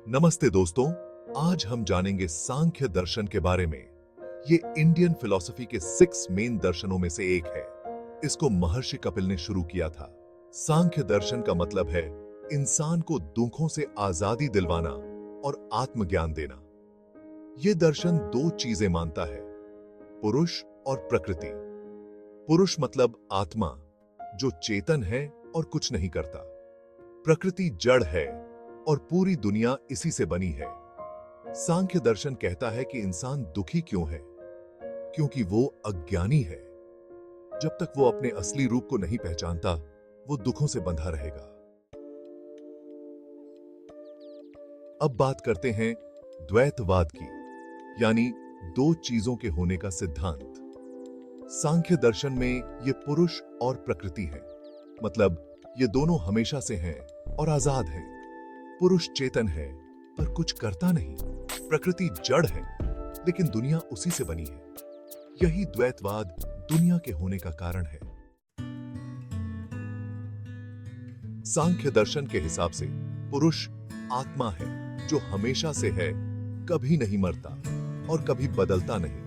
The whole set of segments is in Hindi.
नमस्ते दोस्तों, आज हम जानेंगे सांख्य दर्शन के बारे में। ये इंडियन फिलॉसफी के 6 मेन दर्शनों में से एक है। इसको महर्षि कपिल ने शुरू किया था। सांख्य दर्शन का मतलब है इंसान को दुखों से आजादी दिलवाना और आत्मज्ञान देना। यह दर्शन 2 चीजें मानता है, पुरुष और प्रकृति। पुरुष मतलब आत्मा, जो चेतन है और कुछ नहीं करता। प्रकृति जड़ है और पूरी दुनिया इसी से बनी है। सांख्य दर्शन कहता है कि इंसान दुखी क्यों है, क्योंकि वो अज्ञानी है। जब तक वो अपने असली रूप को नहीं पहचानता, वो दुखों से बंधा रहेगा। अब बात करते हैं द्वैतवाद की, यानी 2 चीजों के होने का सिद्धांत। सांख्य दर्शन में ये पुरुष और प्रकृति है, मतलब ये दोनों हमेशा से हैं और आजाद हैं। पुरुष चेतन है पर कुछ करता नहीं। प्रकृति जड़ है लेकिन दुनिया उसी से बनी है। यही द्वैतवाद दुनिया के होने का कारण है। सांख्य दर्शन के हिसाब से पुरुष आत्मा है, जो हमेशा से है, कभी नहीं मरता और कभी बदलता नहीं।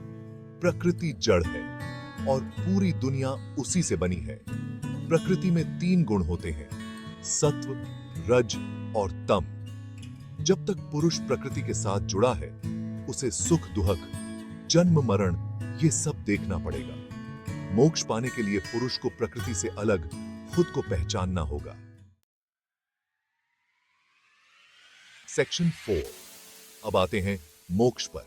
प्रकृति जड़ है और पूरी दुनिया उसी से बनी है। प्रकृति में 3 गुण होते हैं, सत्व, रज और तम। जब तक पुरुष प्रकृति के साथ जुड़ा है, उसे सुख दुख, जन्म मरण ये सब देखना पड़ेगा। मोक्ष पाने के लिए पुरुष को प्रकृति से अलग खुद को पहचानना होगा। सेक्शन 4। अब आते हैं मोक्ष पर,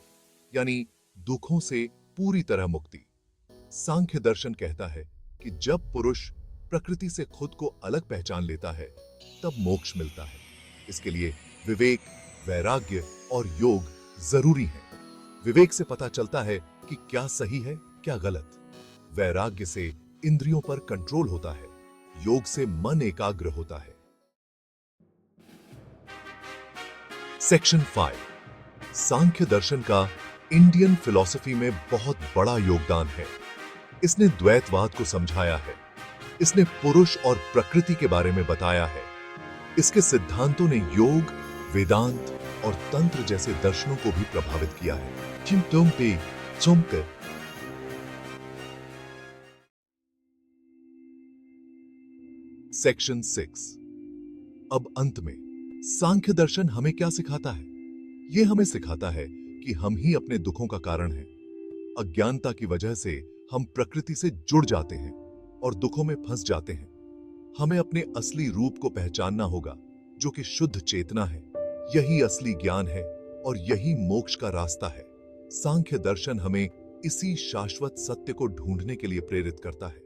यानी दुखों से पूरी तरह मुक्ति। सांख्य दर्शन कहता है कि जब पुरुष प्रकृति से खुद को अलग पहचान लेता है, तब मोक्ष मिलता है। इसके लिए विवेक, वैराग्य और योग जरूरी है। विवेक से पता चलता है कि क्या सही है, क्या गलत। वैराग्य से इंद्रियों पर कंट्रोल होता है। योग से मन एकाग्र होता है। सेक्शन 5। सांख्य दर्शन का इंडियन फिलॉसफी में बहुत बड़ा योगदान है। इसने द्वैतवाद को समझाया है। इसने पुरुष और प्रकृति के बारे में बताया है। इसके सिद्धांतों ने योग, वेदांत और तंत्र जैसे दर्शनों को भी प्रभावित किया है। सेक्शन 6। अब अंत में सांख्य दर्शन हमें क्या सिखाता है? यह हमें सिखाता है कि हम ही अपने दुखों का कारण हैं। अज्ञानता की वजह से हम प्रकृति से जुड़ जाते हैं और दुखों में फंस जाते हैं। हमें अपने असली रूप को पहचानना होगा, जो कि शुद्ध चेतना है। यही असली ज्ञान है और यही मोक्ष का रास्ता है। सांख्य दर्शन हमें इसी शाश्वत सत्य को ढूंढने के लिए प्रेरित करता है।